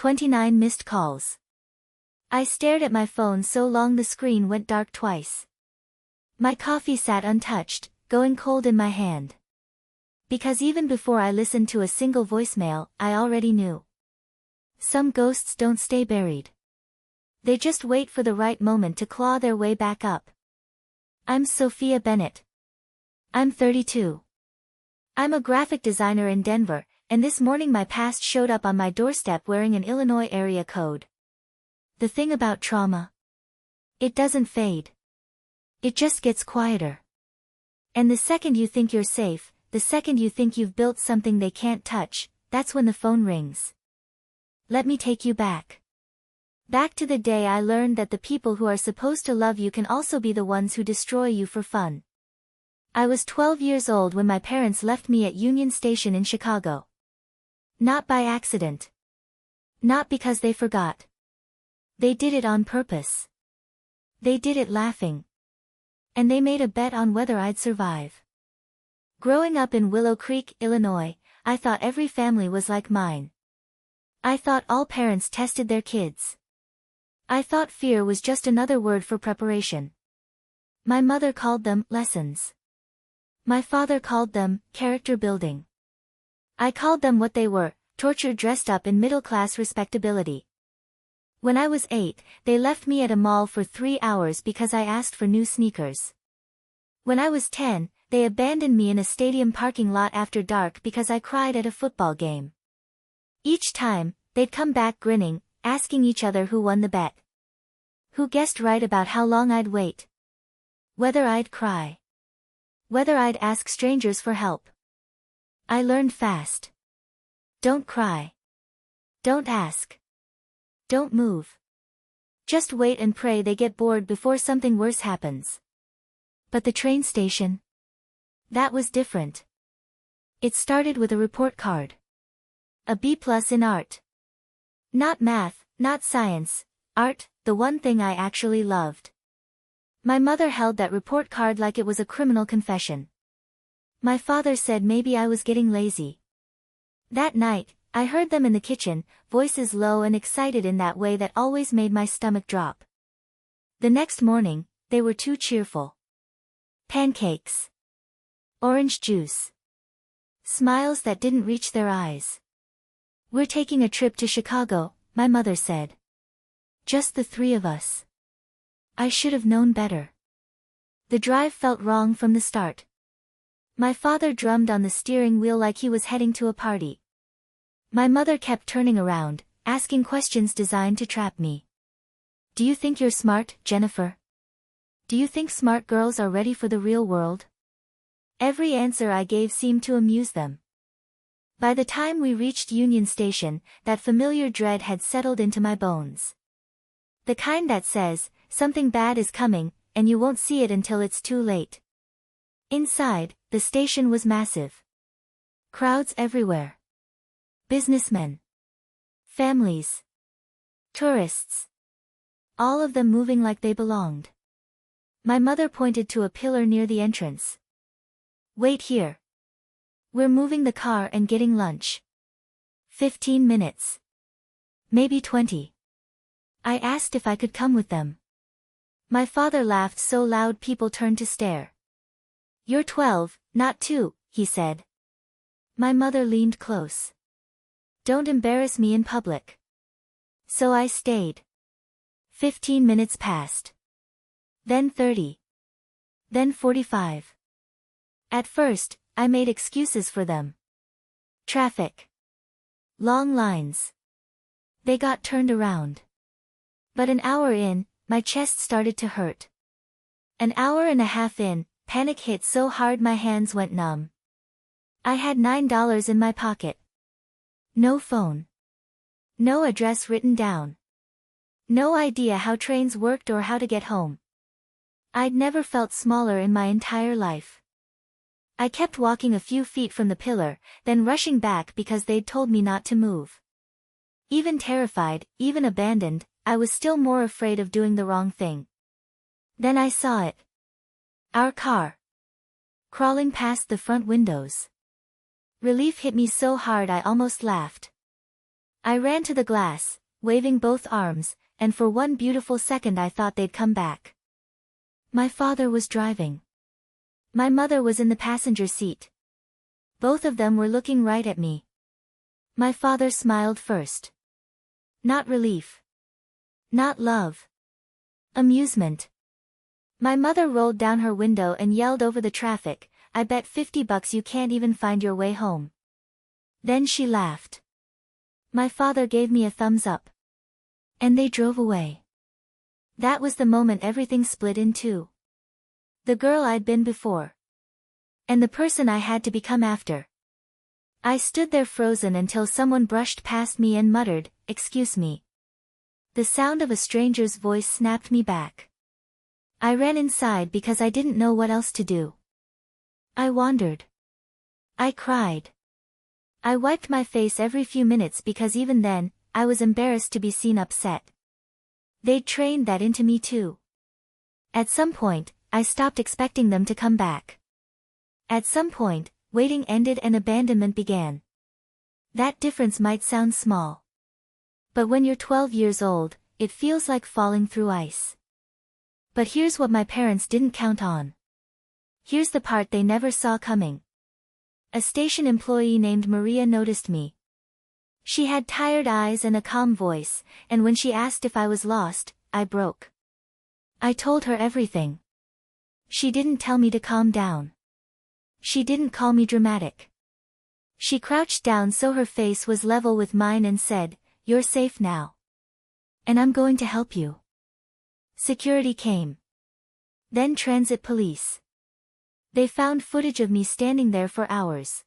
29 missed calls. I stared at my phone so long the screen went dark twice. My coffee sat untouched, going cold in my hand. Because even before I listened to a single voicemail, I already knew. Some ghosts don't stay buried. They just wait for the right moment to claw their way back up. I'm Sophia Bennett. I'm 32. I'm a graphic designer in Denver, and this morning my past showed up on my doorstep wearing an Illinois area code. The thing about trauma. It doesn't fade. It just gets quieter. And the second you think you're safe, the second you think you've built something they can't touch, that's when the phone rings. Let me take you back. Back to the day I learned that the people who are supposed to love you can also be the ones who destroy you for fun. I was 12 years old when my parents left me at Union Station in Chicago. Not by accident. Not because they forgot. They did it on purpose. They did it laughing. And they made a bet on whether I'd survive. Growing up in Willow Creek, Illinois, I thought every family was like mine. I thought all parents tested their kids. I thought fear was just another word for preparation. My mother called them lessons. My father called them character building. I called them what they were, torture dressed up in middle-class respectability. When I was 8, they left me at a mall for 3 hours because I asked for new sneakers. When I was 10, they abandoned me in a stadium parking lot after dark because I cried at a football game. Each time, they'd come back grinning, asking each other who won the bet. Who guessed right about how long I'd wait. Whether I'd cry. Whether I'd ask strangers for help. I learned fast. Don't cry. Don't ask. Don't move. Just wait and pray they get bored before something worse happens. But the train station? That was different. It started with a report card. A B+ in art. Not math, not science, art, the one thing I actually loved. My mother held that report card like it was a criminal confession. My father said maybe I was getting lazy. That night, I heard them in the kitchen, voices low and excited in that way that always made my stomach drop. The next morning, they were too cheerful. Pancakes. Orange juice. Smiles that didn't reach their eyes. We're taking a trip to Chicago, my mother said. Just the 3 of us. I should have known better. The drive felt wrong from the start. My father drummed on the steering wheel like he was heading to a party. My mother kept turning around, asking questions designed to trap me. Do you think you're smart, Jennifer? Do you think smart girls are ready for the real world? Every answer I gave seemed to amuse them. By the time we reached Union Station, that familiar dread had settled into my bones. The kind that says, something bad is coming, and you won't see it until it's too late. Inside, the station was massive. Crowds everywhere. Businessmen. Families. Tourists. All of them moving like they belonged. My mother pointed to a pillar near the entrance. Wait here. We're moving the car and getting lunch. 15 minutes. Maybe 20. I asked if I could come with them. My father laughed so loud people turned to stare. You're 12, not 2, he said. My mother leaned close. Don't embarrass me in public. So I stayed. 15 minutes passed. Then 30. Then 45. At first, I made excuses for them. Traffic. Long lines. They got turned around. But an hour in, my chest started to hurt. An hour and a half in, panic hit so hard my hands went numb. I had $9 in my pocket. No phone. No address written down. No idea how trains worked or how to get home. I'd never felt smaller in my entire life. I kept walking a few feet from the pillar, then rushing back because they'd told me not to move. Even terrified, even abandoned, I was still more afraid of doing the wrong thing. Then I saw it. Our car. Crawling past the front windows. Relief hit me so hard I almost laughed. I ran to the glass, waving both arms, and for one beautiful second I thought they'd come back. My father was driving. My mother was in the passenger seat. Both of them were looking right at me. My father smiled first. Not relief. Not love. Amusement. My mother rolled down her window and yelled over the traffic, "I bet $50 you can't even find your way home." Then she laughed. My father gave me a thumbs up. And they drove away. That was the moment everything split in two. The girl I'd been before. And the person I had to become after. I stood there frozen until someone brushed past me and muttered, "Excuse me." The sound of a stranger's voice snapped me back. I ran inside because I didn't know what else to do. I wandered. I cried. I wiped my face every few minutes because even then, I was embarrassed to be seen upset. They'd trained that into me too. At some point, I stopped expecting them to come back. At some point, waiting ended and abandonment began. That difference might sound small. But when you're 12 years old, it feels like falling through ice. But here's what my parents didn't count on. Here's the part they never saw coming. A station employee named Maria noticed me. She had tired eyes and a calm voice, and when she asked if I was lost, I broke. I told her everything. She didn't tell me to calm down. She didn't call me dramatic. She crouched down so her face was level with mine and said, "You're safe now. And I'm going to help you." Security came. Then transit police. They found footage of me standing there for hours.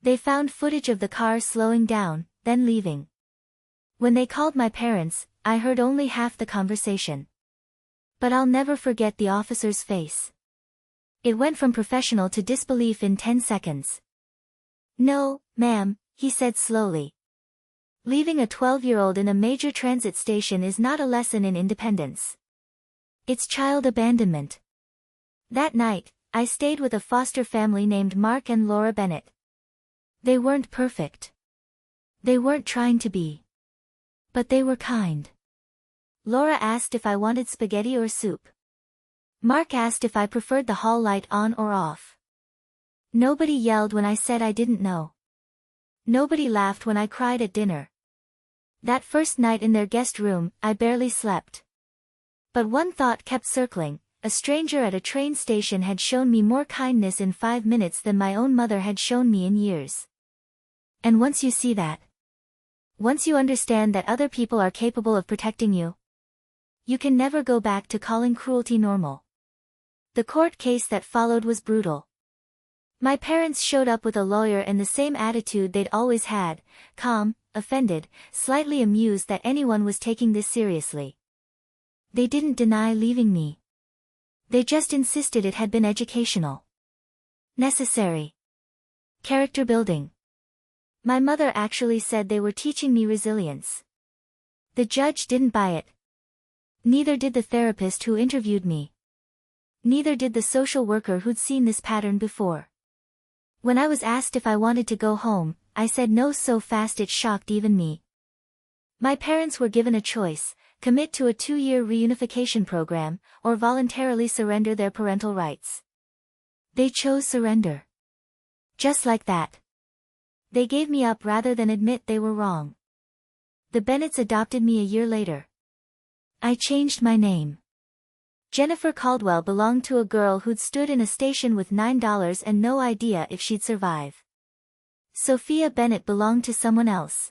They found footage of the car slowing down, then leaving. When they called my parents, I heard only half the conversation. But I'll never forget the officer's face. It went from professional to disbelief in 10 seconds. "No, ma'am," he said slowly. Leaving a 12-year-old in a major transit station is not a lesson in independence. It's child abandonment. That night, I stayed with a foster family named Mark and Laura Bennett. They weren't perfect. They weren't trying to be. But they were kind. Laura asked if I wanted spaghetti or soup. Mark asked if I preferred the hall light on or off. Nobody yelled when I said I didn't know. Nobody laughed when I cried at dinner. That first night in their guest room, I barely slept. But one thought kept circling. A stranger at a train station had shown me more kindness in 5 minutes than my own mother had shown me in years. And once you see that, once you understand that other people are capable of protecting you, you can never go back to calling cruelty normal. The court case that followed was brutal. My parents showed up with a lawyer and the same attitude they'd always had, calm, offended, slightly amused that anyone was taking this seriously. They didn't deny leaving me. They just insisted it had been educational. Necessary. Character building. My mother actually said they were teaching me resilience. The judge didn't buy it. Neither did the therapist who interviewed me. Neither did the social worker who'd seen this pattern before. When I was asked if I wanted to go home, I said no so fast it shocked even me. My parents were given a choice: commit to a 2-year reunification program, or voluntarily surrender their parental rights. They chose surrender. Just like that. They gave me up rather than admit they were wrong. The Bennetts adopted me a year later. I changed my name. Jennifer Caldwell belonged to a girl who'd stood in a station with $9 and no idea if she'd survive. Sophia Bennett belonged to someone else.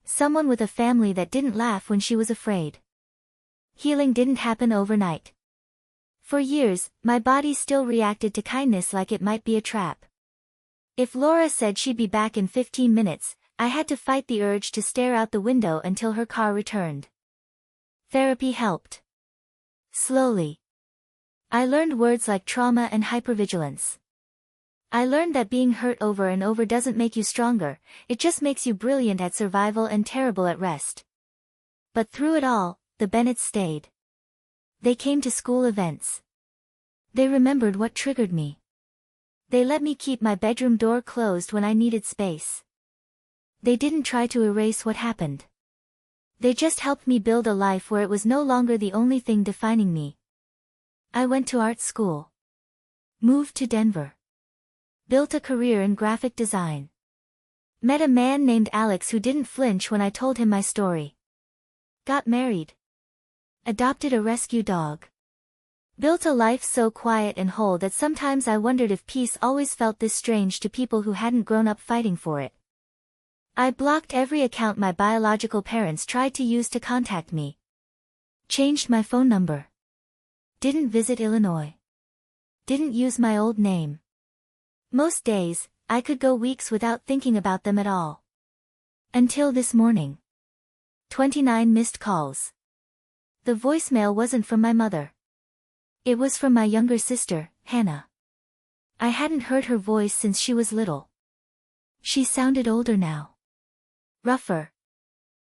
Someone with a family that didn't laugh when she was afraid. Healing didn't happen overnight. For years, my body still reacted to kindness like it might be a trap. If Laura said she'd be back in 15 minutes, I had to fight the urge to stare out the window until her car returned. Therapy helped. Slowly. I learned words like trauma and hypervigilance. I learned that being hurt over and over doesn't make you stronger, it just makes you brilliant at survival and terrible at rest. But through it all, the Bennetts stayed. They came to school events. They remembered what triggered me. They let me keep my bedroom door closed when I needed space. They didn't try to erase what happened. They just helped me build a life where it was no longer the only thing defining me. I went to art school. Moved to Denver. Built a career in graphic design. Met a man named Alex who didn't flinch when I told him my story. Got married. Adopted a rescue dog. Built a life so quiet and whole that sometimes I wondered if peace always felt this strange to people who hadn't grown up fighting for it. I blocked every account my biological parents tried to use to contact me. Changed my phone number. Didn't visit Illinois. Didn't use my old name. Most days, I could go weeks without thinking about them at all. Until this morning. 29 missed calls. The voicemail wasn't from my mother. It was from my younger sister, Hannah. I hadn't heard her voice since she was little. She sounded older now. Rougher.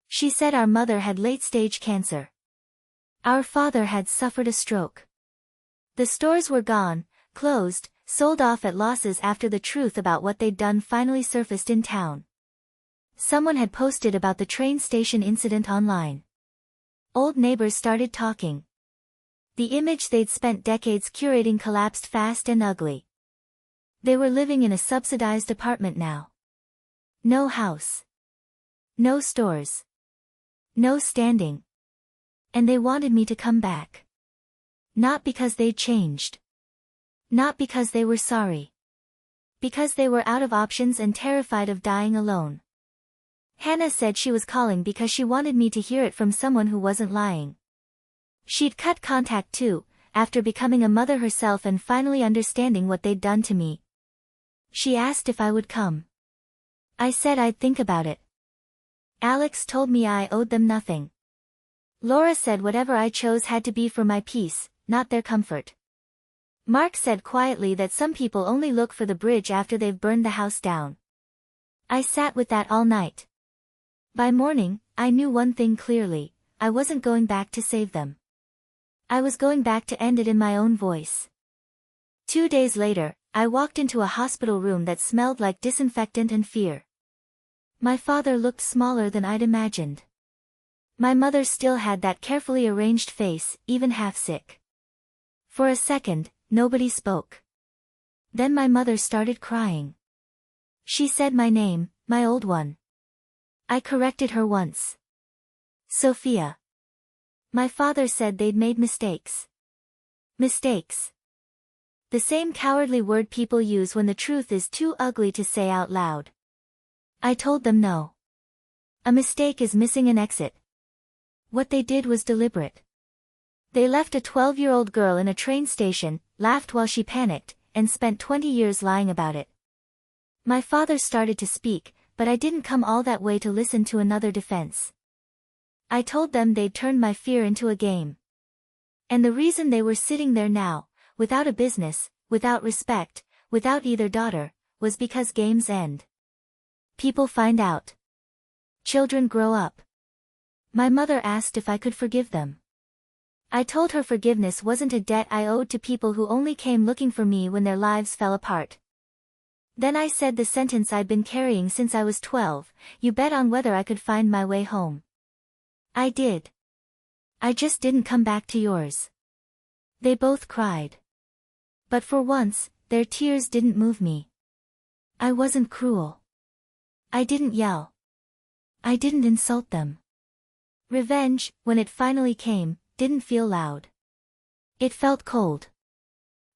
She said our mother had late-stage cancer. Our father had suffered a stroke. The stores were gone, closed, sold off at losses after the truth about what they'd done finally surfaced in town. Someone had posted about the train station incident online. Old neighbors started talking. The image they'd spent decades curating collapsed fast and ugly. They were living in a subsidized apartment now. No house. No stores. No standing. And they wanted me to come back. Not because they'd changed. Not because they were sorry. Because they were out of options and terrified of dying alone. Hannah said she was calling because she wanted me to hear it from someone who wasn't lying. She'd cut contact too, after becoming a mother herself and finally understanding what they'd done to me. She asked if I would come. I said I'd think about it. Alex told me I owed them nothing. Laura said whatever I chose had to be for my peace, not their comfort. Mark said quietly that some people only look for the bridge after they've burned the house down. I sat with that all night. By morning, I knew one thing clearly: I wasn't going back to save them. I was going back to end it in my own voice. 2 days later, I walked into a hospital room that smelled like disinfectant and fear. My father looked smaller than I'd imagined. My mother still had that carefully arranged face, even half sick. For a second, nobody spoke. Then my mother started crying. She said my name, my old one. I corrected her once. Sophia. My father said they'd made mistakes. Mistakes. The same cowardly word people use when the truth is too ugly to say out loud. I told them no. A mistake is missing an exit. What they did was deliberate. They left a 12-year-old girl in a train station, laughed while she panicked, and spent 20 years lying about it. My father started to speak, but I didn't come all that way to listen to another defense. I told them they'd turned my fear into a game. And the reason they were sitting there now, without a business, without respect, without either daughter, was because games end. People find out. Children grow up. My mother asked if I could forgive them. I told her forgiveness wasn't a debt I owed to people who only came looking for me when their lives fell apart. Then I said the sentence I'd been carrying since I was 12, you bet on whether I could find my way home. I did. I just didn't come back to yours. They both cried. But for once, their tears didn't move me. I wasn't cruel. I didn't yell. I didn't insult them. Revenge, when it finally came, didn't feel loud. It felt cold.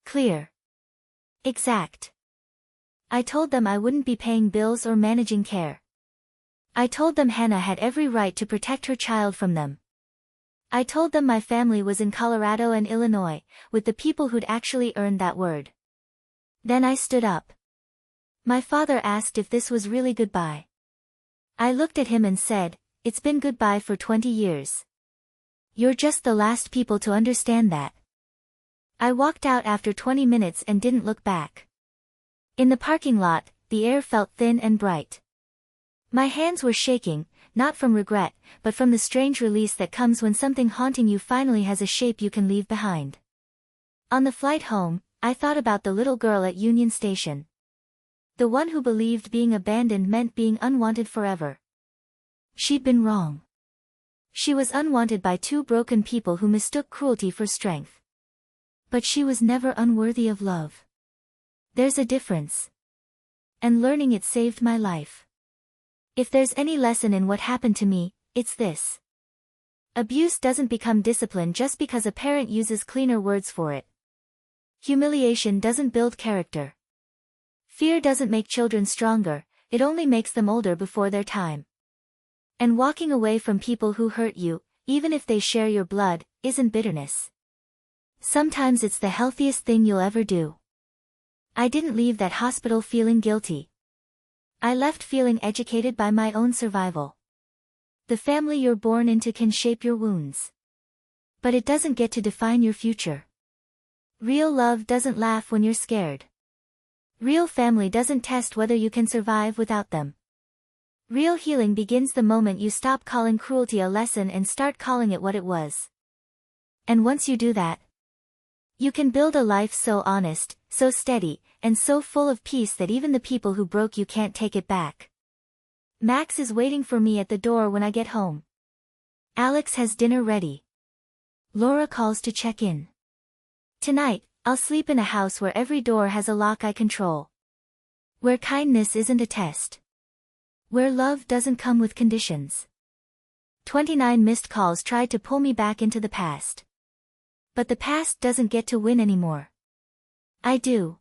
Clear. Exact. I told them I wouldn't be paying bills or managing care. I told them Hannah had every right to protect her child from them. I told them my family was in Colorado and Illinois, with the people who'd actually earned that word. Then I stood up. My father asked if this was really goodbye. I looked at him and said, it's been goodbye for 20 years. You're just the last people to understand that. I walked out after 20 minutes and didn't look back. In the parking lot, the air felt thin and bright. My hands were shaking, not from regret, but from the strange release that comes when something haunting you finally has a shape you can leave behind. On the flight home, I thought about the little girl at Union Station. The one who believed being abandoned meant being unwanted forever. She'd been wrong. She was unwanted by two broken people who mistook cruelty for strength. But she was never unworthy of love. There's a difference. And learning it saved my life. If there's any lesson in what happened to me, it's this. Abuse doesn't become discipline just because a parent uses cleaner words for it. Humiliation doesn't build character. Fear doesn't make children stronger, it only makes them older before their time. And walking away from people who hurt you, even if they share your blood, isn't bitterness. Sometimes it's the healthiest thing you'll ever do. I didn't leave that hospital feeling guilty. I left feeling educated by my own survival. The family you're born into can shape your wounds. But it doesn't get to define your future. Real love doesn't laugh when you're scared. Real family doesn't test whether you can survive without them. Real healing begins the moment you stop calling cruelty a lesson and start calling it what it was. And once you do that, you can build a life so honest, so steady, and so full of peace that even the people who broke you can't take it back. Max is waiting for me at the door when I get home. Alex has dinner ready. Laura calls to check in. Tonight, I'll sleep in a house where every door has a lock I control. Where kindness isn't a test. Where love doesn't come with conditions. 29 missed calls tried to pull me back into the past. But the past doesn't get to win anymore. I do.